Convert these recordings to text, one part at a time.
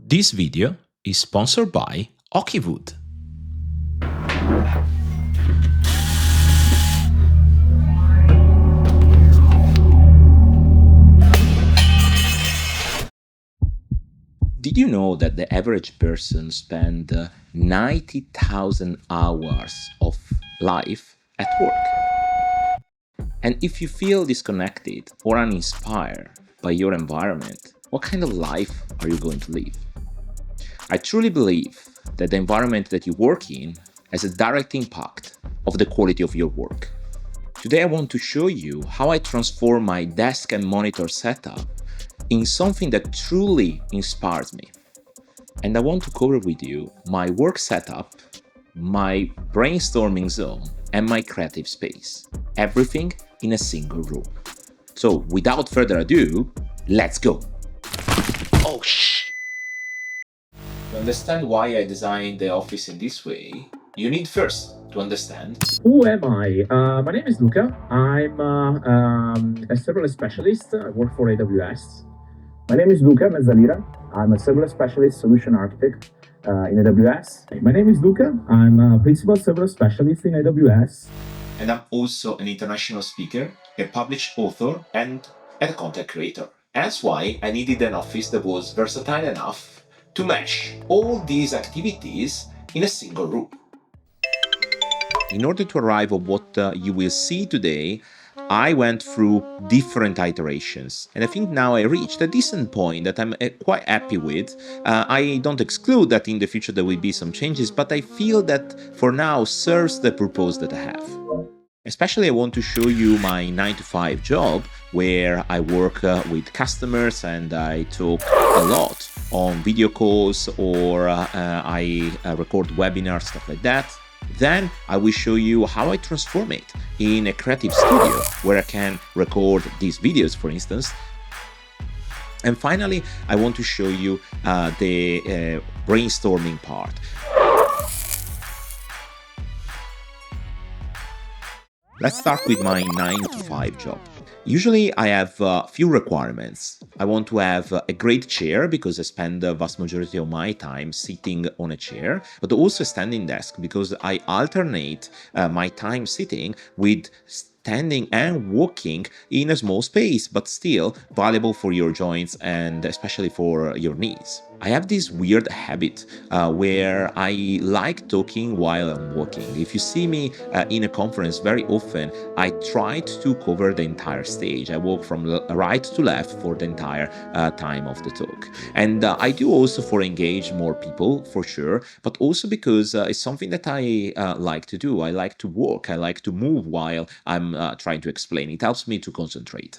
This video is sponsored by Okiwood. Did you know that the average person spends 90,000 hours of life at work? And if you feel disconnected or uninspired by your environment, what kind of life are you going to live? I truly believe that the environment that you work in has a direct impact of the quality of your work. Today I want to show you how I transform my desk and monitor setup in something that truly inspires me. And I want to cover with you my work setup, my brainstorming zone, and my creative space. Everything in a single room. So without further ado, let's go! Oh shh! To understand why I designed the office in this way, you need first to understand who am I? My name is Luca. I'm a serverless specialist. I work for AWS. My name is Luca Mezzalira. I'm a serverless specialist solution architect in AWS. My name is Luca. I'm a principal serverless specialist in AWS. And I'm also an international speaker, a published author, and a content creator. That's why I needed an office that was versatile enough to mesh all these activities in a single room. In order to arrive at what you will see today, I went through different iterations, and I think now I reached a decent point that I'm quite happy with. I don't exclude that in the future there will be some changes, but I feel that for now serves the purpose that I have. Especially I want to show you my 9-to-5 job, where I work with customers and I talk a lot on video calls, or I record webinars, stuff like that. Then I will show you how I transform it in a creative studio where I can record these videos, for instance. And finally, I want to show you the brainstorming part. Let's start with my 9-to-5 job. Usually I have a few requirements. I want to have a great chair because I spend the vast majority of my time sitting on a chair, but also a standing desk because I alternate my time sitting with standing and walking in a small space, but still valuable for your joints and especially for your knees. I have this weird habit where I like talking while I'm walking. If you see me in a conference, very often I try to cover the entire stage. I walk from right to left for the entire time of the talk. And I do also for engage more people, for sure, but also because it's something that I like to do. I like to walk, I like to move while I'm trying to explain. It helps me to concentrate.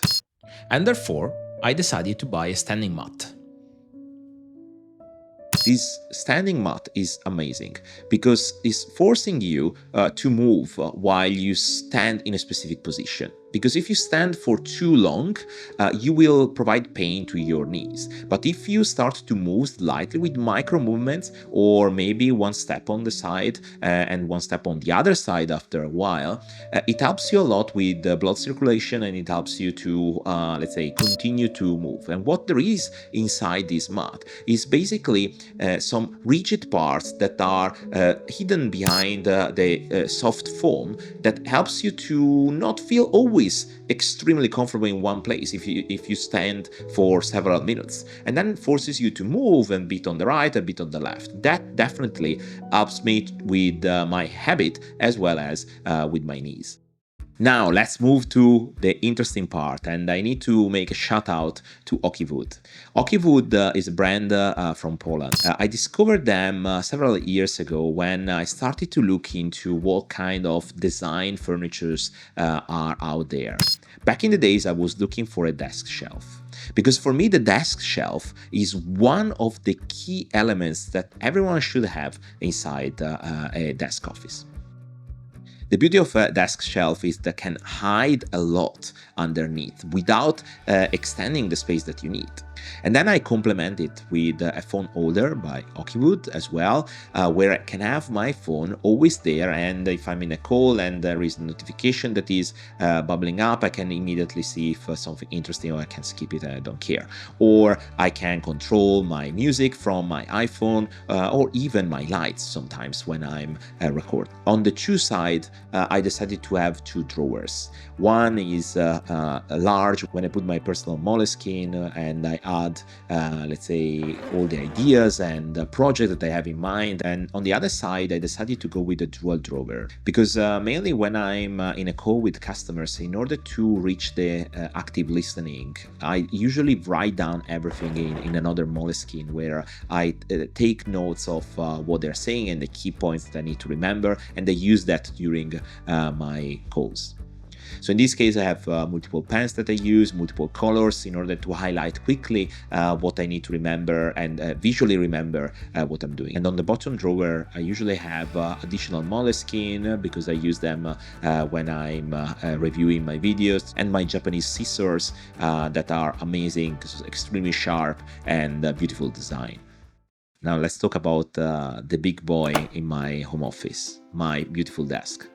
And therefore, I decided to buy a standing mat. This standing mat is amazing because it's forcing you to move while you stand in a specific position. Because if you stand for too long, you will provide pain to your knees. But if you start to move slightly with micro movements, or maybe one step on the side and one step on the other side after a while, it helps you a lot with blood circulation, and it helps you to, let's say, continue to move. And what there is inside this mat is basically some rigid parts that are hidden behind the soft foam that helps you to not feel always extremely comfortable in one place if you stand for several minutes, and then forces you to move a bit on the right, a bit on the left. That definitely helps me with my habit as well as with my knees. Now let's move to the interesting part, and I need to make a shout out to Okiwood. Okiwood is a brand from Poland. I discovered them several years ago when I started to look into what kind of design furnitures are out there. Back in the days, I was looking for a desk shelf. Because for me, the desk shelf is one of the key elements that everyone should have inside a desk office. The beauty of a desk shelf is that it can hide a lot underneath without extending the space that you need. And then I complement it with a phone holder by Okiwood as well, where I can have my phone always there. And if I'm in a call and there is a notification that is bubbling up, I can immediately see if something interesting, or I can skip it and I don't care. Or I can control my music from my iPhone, or even my lights sometimes when I'm recording. On the shoe side, I decided to have two drawers. One is large when I put my personal Moleskine and I add, let's say, all the ideas and the project that I have in mind. And on the other side, I decided to go with a dual drawer because mainly when I'm in a call with customers, in order to reach the active listening, I usually write down everything in another Moleskine where I take notes of what they're saying and the key points that I need to remember, and I use that during my calls. So in this case, I have multiple pens that I use, multiple colors in order to highlight quickly what I need to remember and visually remember what I'm doing. And on the bottom drawer, I usually have additional Moleskine because I use them when I'm reviewing my videos, and my Japanese scissors that are amazing, extremely sharp and beautiful design. Now let's talk about the big boy in my home office, my beautiful desk.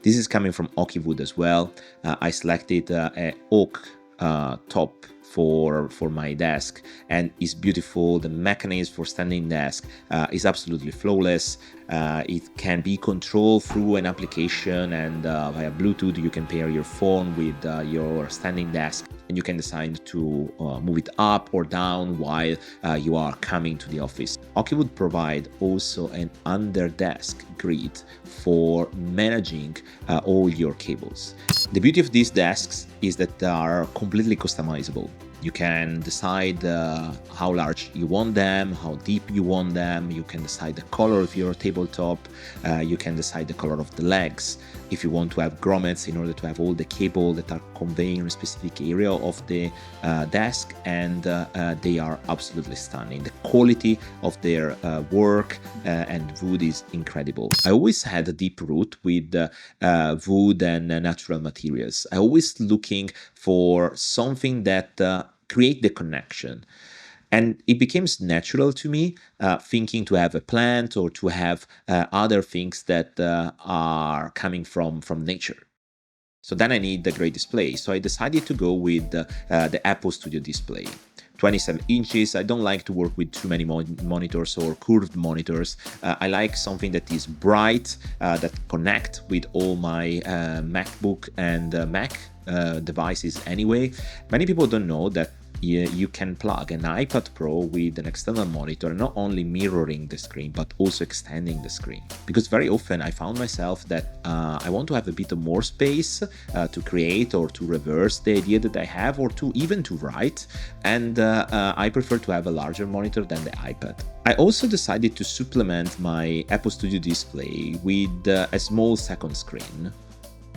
This is coming from Okiwood as well. I selected a oak top for my desk, and it's beautiful. The mechanism for standing desk is absolutely flawless. It can be controlled through an application, and via Bluetooth you can pair your phone with your standing desk, and you can decide to move it up or down while you are coming to the office. Okiwood provide also an under desk grid for managing all your cables. The beauty of these desks is that they are completely customizable. You can decide how large you want them, how deep you want them. You can decide the color of your tabletop. You can decide the color of the legs. If you want to have grommets in order to have all the cable that are conveying a specific area of the desk, and they are absolutely stunning. The quality of their work and wood is incredible. I always had a deep root with wood and natural materials. I always looking for something that create the connection. And it becomes natural to me thinking to have a plant or to have other things that are coming from nature. So then I need the great display. So I decided to go with the Apple Studio display. 27 inches. I don't like to work with too many monitors or curved monitors. I like something that is bright, that connect with all my MacBook and Mac devices anyway. Many people don't know that you can plug an iPad Pro with an external monitor, not only mirroring the screen, but also extending the screen. Because very often I found myself that I want to have a bit of more space to create or to reverse the idea that I have, or to even to write. And I prefer to have a larger monitor than the iPad. I also decided to supplement my Apple Studio display with a small second screen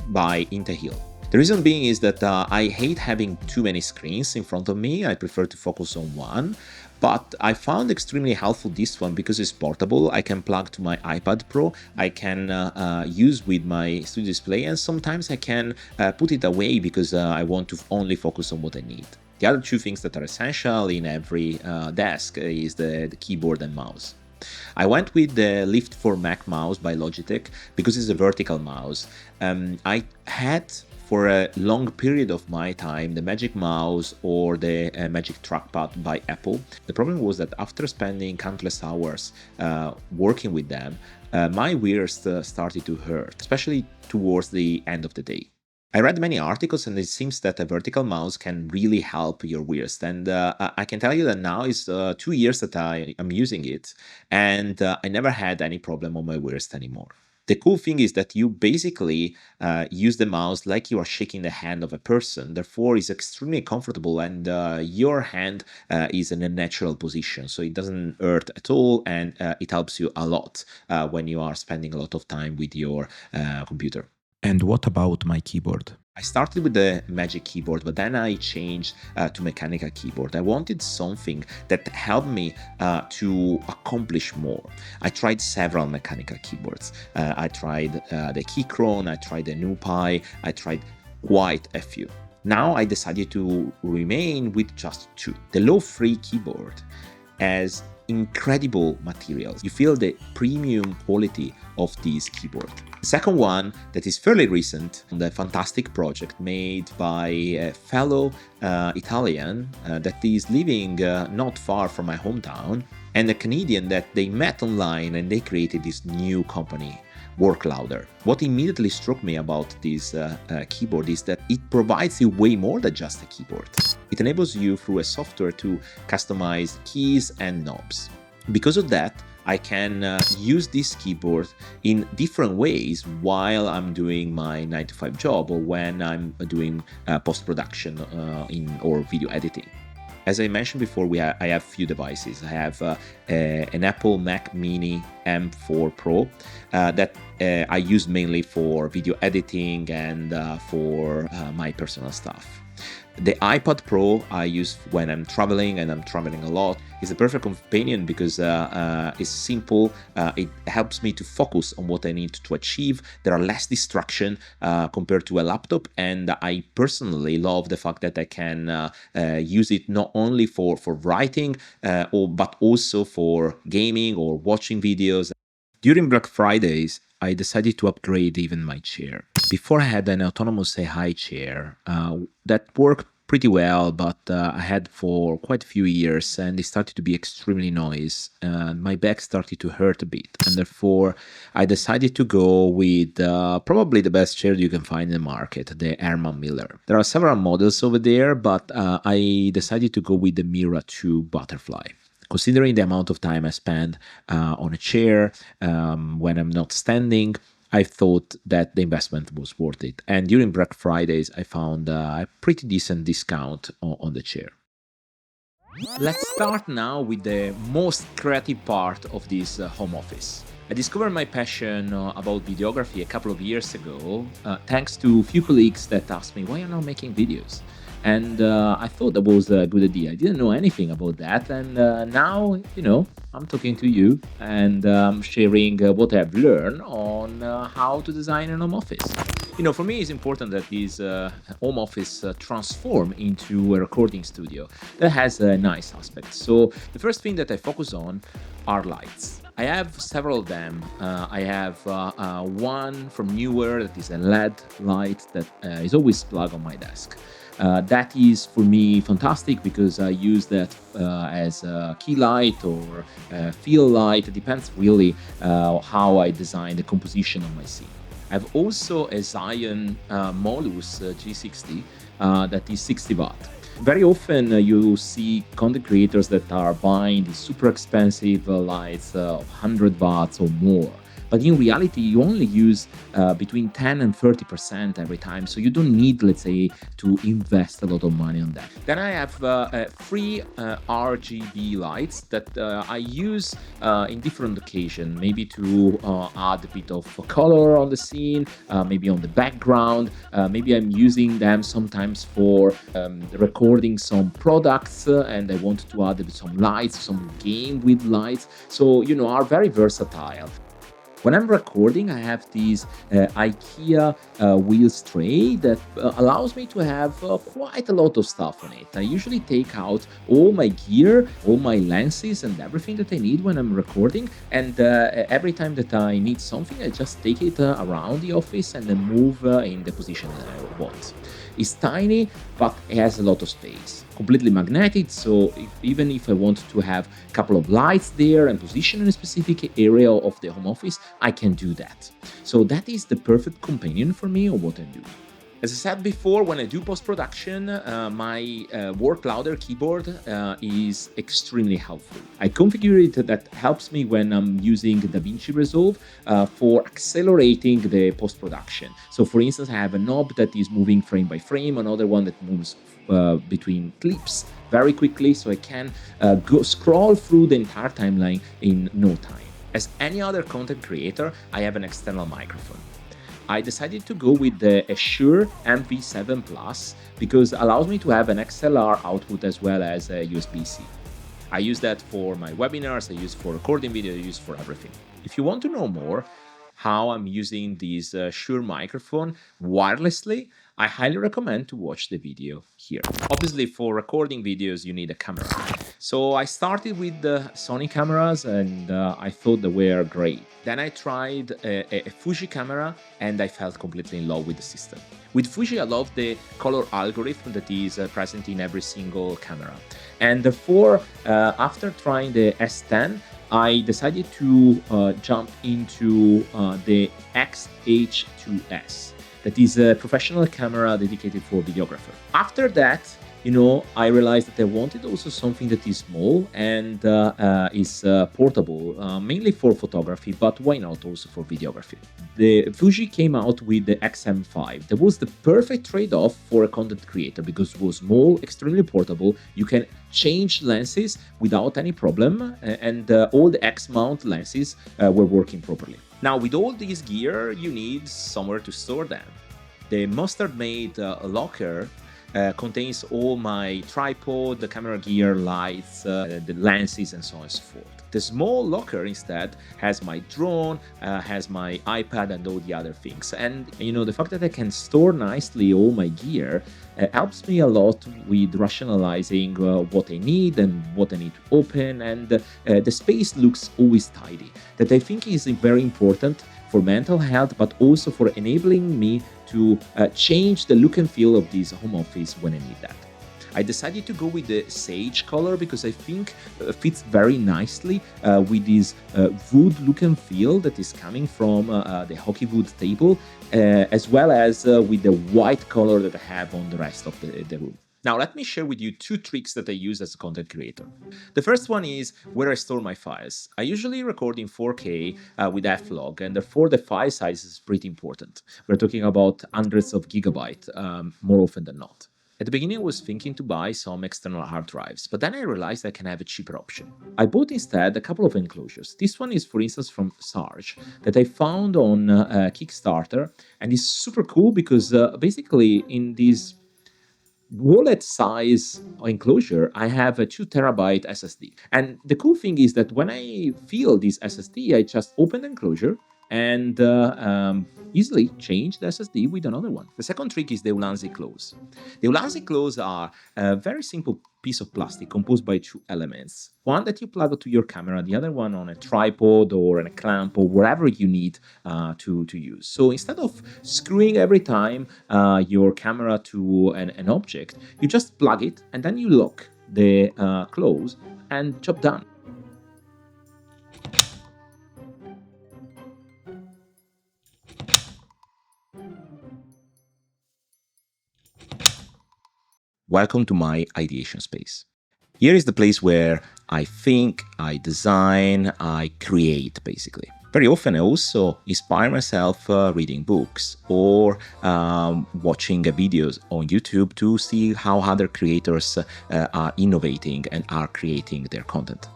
by Intehill. The reason being is that I hate having too many screens in front of me. I prefer to focus on one, but I found extremely helpful this one because it's portable. I can plug to my iPad Pro, I can use with my studio display, and sometimes I can put it away because I want to only focus on what I need. The other two things that are essential in every desk is the keyboard and mouse. I went with the Lift for Mac mouse by Logitech because it's a vertical mouse. I had for a long period of my time the Magic Mouse or the Magic Trackpad by Apple. The problem was that after spending countless hours working with them, my wrist started to hurt, especially towards the end of the day. I read many articles, and it seems that a vertical mouse can really help your wrist. And I can tell you that now it's 2 years that I am using it, and I never had any problem on my wrist anymore. The cool thing is that you basically use the mouse like you are shaking the hand of a person. Therefore, it's extremely comfortable, and your hand is in a natural position. So it doesn't hurt at all, and it helps you a lot when you are spending a lot of time with your computer. And what about my keyboard? I started with the Magic Keyboard, but then I changed to mechanical keyboard. I wanted something that helped me to accomplish more. I tried several mechanical keyboards. I tried the Keychron, I tried the NuPy, I tried quite a few. Now I decided to remain with just two. The low-free keyboard has incredible materials. You feel the premium quality of this keyboard. The second one that is fairly recent, the fantastic project made by a fellow Italian that is living not far from my hometown, and a Canadian that they met online and they created this new company, Work Louder. What immediately struck me about this keyboard is that it provides you way more than just a keyboard. It enables you through a software to customize keys and knobs. Because of that, I can use this keyboard in different ways while I'm doing my 9-to-5 job or when I'm doing post-production or video editing. As I mentioned before, I have few devices. I have an Apple Mac Mini M4 Pro that I use mainly for video editing and for my personal stuff. The iPad Pro I use when I'm traveling, and I'm traveling a lot. It's a perfect companion because it's simple. It helps me to focus on what I need to achieve. There are less distraction compared to a laptop, and I personally love the fact that I can use it not only for writing, but also for gaming or watching videos. During Black Fridays, I decided to upgrade even my chair. Before I had an autonomous AI chair that worked pretty well, but I had for quite a few years, and it started to be extremely noisy. My back started to hurt a bit, and therefore I decided to go with probably the best chair you can find in the market, the Herman Miller. There are several models over there, but I decided to go with the Mira 2 Butterfly. Considering the amount of time I spend on a chair when I'm not standing, I thought that the investment was worth it. And during Black Fridays, I found a pretty decent discount on the chair. Let's start now with the most creative part of this home office. I discovered my passion about videography a couple of years ago, thanks to a few colleagues that asked me, why are you not making videos? And I thought that was a good idea. I didn't know anything about that. And now, I'm talking to you and sharing what I've learned on how to design an home office. For me, it's important that this home office transform into a recording studio that has a nice aspect. So the first thing that I focus on are lights. I have several of them. I have one from Newer that is a LED light that is always plugged on my desk. That is for me fantastic because I use that as a key light or field light. It depends really how I design the composition of my scene. I have also a Zion Molus G60 that is 60 watt. Very often you see content creators that are buying these super expensive lights of 100 watts or more. But in reality, you only use between 10 and 30% every time. So you don't need, let's say, to invest a lot of money on that. Then I have free RGB lights that I use in different occasions, maybe to add a bit of color on the scene, maybe on the background. Maybe I'm using them sometimes for recording some products and I want to add some lights, some game with lights. So, are very versatile. When I'm recording, I have these IKEA wheels tray that allows me to have quite a lot of stuff on it. I usually take out all my gear, all my lenses and everything that I need when I'm recording. And every time that I need something, I just take it around the office and then move in the position that I want. It's tiny, but it has a lot of space. Completely magnetic, so even if I want to have a couple of lights there and position in a specific area of the home office, I can do that. So that is the perfect companion for me of what I do. As I said before, when I do post-production, my Work Louder keyboard is extremely helpful. I configure it that helps me when I'm using DaVinci Resolve for accelerating the post-production. So for instance, I have a knob that is moving frame by frame, another one that moves between clips very quickly, so I can scroll through the entire timeline in no time. As any other content creator, I have an external microphone. I decided to go with the Shure MV7 Plus because it allows me to have an XLR output as well as a USB-C. I use that for my webinars, I use for recording video, I use for everything. If you want to know more, how I'm using this Shure microphone wirelessly, I highly recommend to watch the video here. Obviously, for recording videos, you need a camera. So I started with the Sony cameras and I thought they were great. Then I tried a Fuji camera and I felt completely in love with the system. With Fuji, I love the color algorithm that is present in every single camera. And therefore, after trying the S10, I decided to jump into the XH2S. That is a professional camera dedicated for videographer. After that, I realized that I wanted also something that is small and is portable, mainly for photography, but why not also for videography? The Fuji came out with the XM5. That was the perfect trade-off for a content creator because it was small, extremely portable. You can change lenses without any problem, and all the X-mount lenses were working properly. Now, with all this gear, you need somewhere to store them. The Mustard-made locker contains all my tripod, the camera gear, lights, the lenses, and so on and so forth. The small locker instead has my drone, has my iPad, and all the other things. And the fact that I can store nicely all my gear helps me a lot with rationalizing what I need and what I need to open, and the space looks always tidy. That I think is very important for mental health, but also for enabling me to change the look and feel of this home office when I need that. I decided to go with the sage color because I think fits very nicely with this wood look and feel that is coming from the hockey wood table, as well as with the white color that I have on the rest of the room. Now, let me share with you 2 tricks that I use as a content creator. The first one is where I store my files. I usually record in 4K with F-Log, and therefore the file size is pretty important. We're talking about hundreds of gigabytes more often than not. At the beginning, I was thinking to buy some external hard drives, but then I realized I can have a cheaper option. I bought instead a couple of enclosures. This one is, for instance, from Sarge, that I found on Kickstarter, and it's super cool because basically in this wallet size enclosure, I have a 2 terabyte SSD. And the cool thing is that when I fill this SSD, I just open the enclosure and easily change the SSD with another one. The second trick is the Ulanzi close. The Ulanzi close are a very simple piece of plastic composed by 2 elements. One that you plug to your camera, the other one on a tripod or on a clamp or wherever you need to use. So instead of screwing every time your camera to an object, you just plug it and then you lock the close and job done. Welcome to my ideation space. Here is the place where I think, I design, I create, basically. Very often I also inspire myself reading books or watching videos on YouTube to see how other creators are innovating and are creating their content.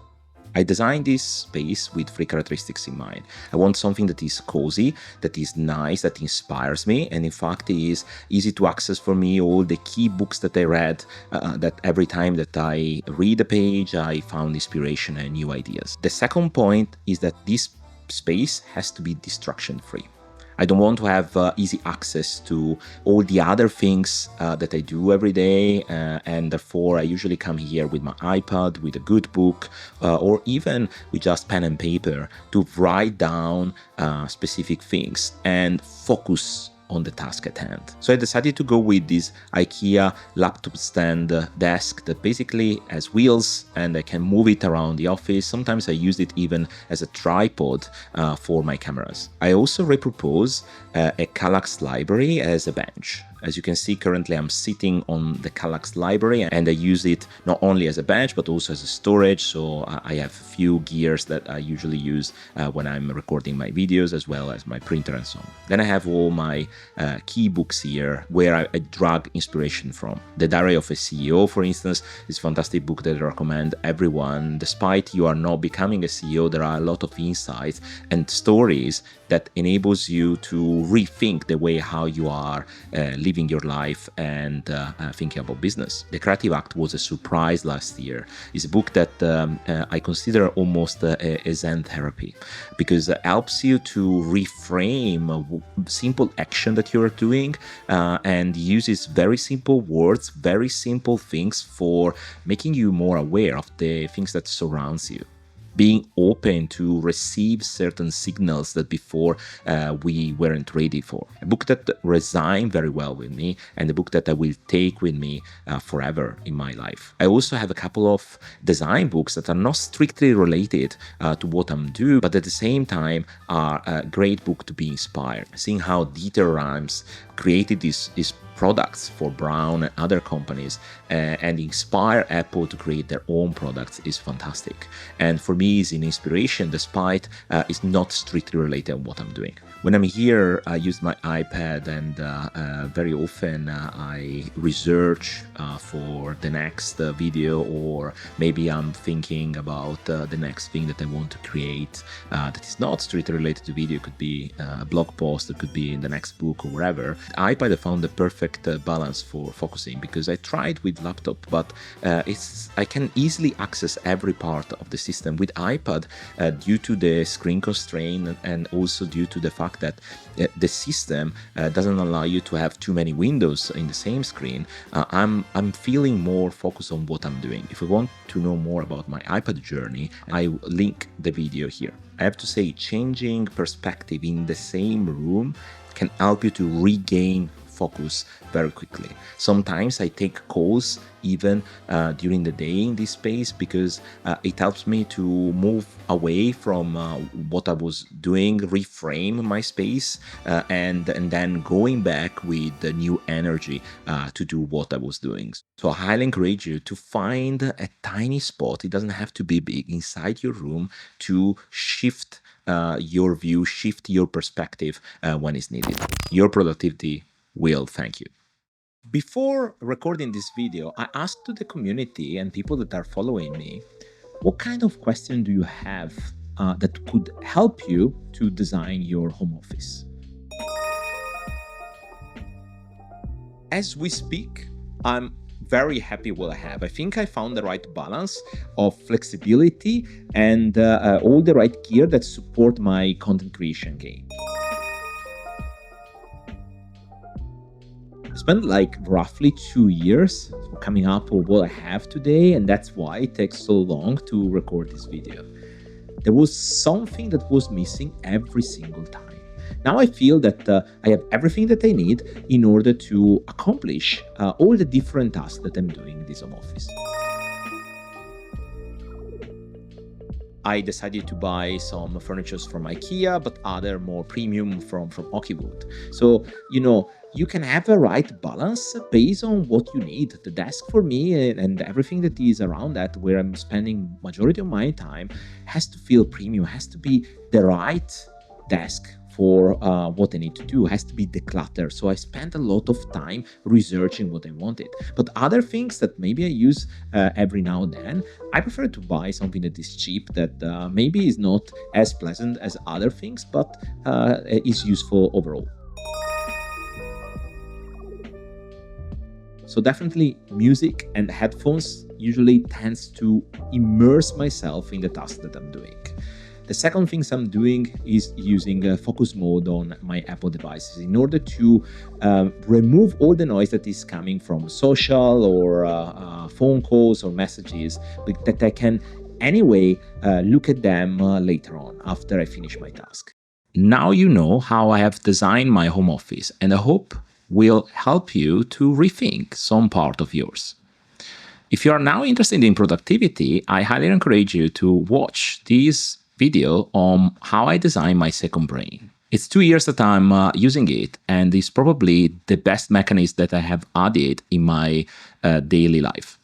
I designed this space with 3 characteristics in mind. I want something that is cozy, that is nice, that inspires me, and in fact is easy to access for me. All the key books that I read, that every time that I read a page, I found inspiration and new ideas. The second point is that this space has to be distraction-free. I don't want to have easy access to all the other things that I do every day, and therefore I usually come here with my iPad, with a good book, or even with just pen and paper to write down specific things and focus on the task at hand. So I decided to go with this IKEA laptop stand desk that basically has wheels and I can move it around the office. Sometimes I use it even as a tripod for my cameras. I also repurpose a Kallax library as a bench. As you can see, currently I'm sitting on the Kallax library and I use it not only as a bench but also as a storage. So I have a few gears that I usually use when I'm recording my videos, as well as my printer and so on. Then I have all my key books here where I drag inspiration from. The Diary of a CEO, for instance, is a fantastic book that I recommend everyone. Despite you are not becoming a CEO, there are a lot of insights and stories that enables you to rethink the way how you are living living your life and thinking about business. The Creative Act was a surprise last year. It's a book that I consider almost a Zen therapy, because it helps you to reframe a simple action that you're doing and uses very simple words, very simple things for making you more aware of the things that surrounds you, being open to receive certain signals that before we weren't ready for. A book that resonated very well with me, and a book that I will take with me forever in my life. I also have a couple of design books that are not strictly related to what I'm doing, but at the same time are a great book to be inspired. Seeing how Dieter Rams created these products for Brown and other companies and inspire Apple to create their own products is fantastic. And for me, it's an inspiration, despite it's not strictly related to what I'm doing. When I'm here, I use my iPad, and very often I research for the next video, or maybe I'm thinking about the next thing that I want to create that is not strictly related to video. It could be a blog post, it could be in the next book or wherever. iPad I found the perfect balance for focusing, because I tried with laptop, but I can easily access every part of the system. With iPad, due to the screen constraint and also due to the fact that the system doesn't allow you to have too many windows in the same screen, I'm feeling more focused on what I'm doing. If you want to know more about my iPad journey, I link the video here. I have to say, changing perspective in the same room can help you to regain focus very quickly. Sometimes I take calls even during the day in this space, because it helps me to move away from what I was doing, reframe my space, and then going back with the new energy to do what I was doing. So I highly encourage you to find a tiny spot. It doesn't have to be big inside your room to shift your view, shift your perspective when it's needed. Your productivity will thank you. Before recording this video, I asked to the community and people that are following me, what kind of question do you have that could help you to design your home office? As we speak, I'm very happy what I have. I think I found the right balance of flexibility and all the right gear that support my content creation game. I spent like roughly 2 years coming up with what I have today, and that's why it takes so long to record this video. There was something that was missing every single time. Now I feel that I have everything that I need in order to accomplish all the different tasks that I'm doing in this home office. I decided to buy some furniture from IKEA, but other more premium from Okiwood. So, you can have a right balance based on what you need. The desk for me and everything that is around that, where I'm spending majority of my time, has to feel premium, has to be the right desk for what I need to do, has to be decluttered. So I spent a lot of time researching what I wanted. But other things that maybe I use every now and then, I prefer to buy something that is cheap, that maybe is not as pleasant as other things, but is useful overall. So definitely music and headphones usually tends to immerse myself in the task that I'm doing. The second thing I'm doing is using focus mode on my Apple devices in order to remove all the noise that is coming from social or phone calls or messages, but that I can anyway look at them later on after I finish my task. Now you know how I have designed my home office, and I hope will help you to rethink some part of yours. If you are now interested in productivity, I highly encourage you to watch this video on how I design my second brain. It's 2 years that I'm using it, and it's probably the best mechanism that I have added in my daily life.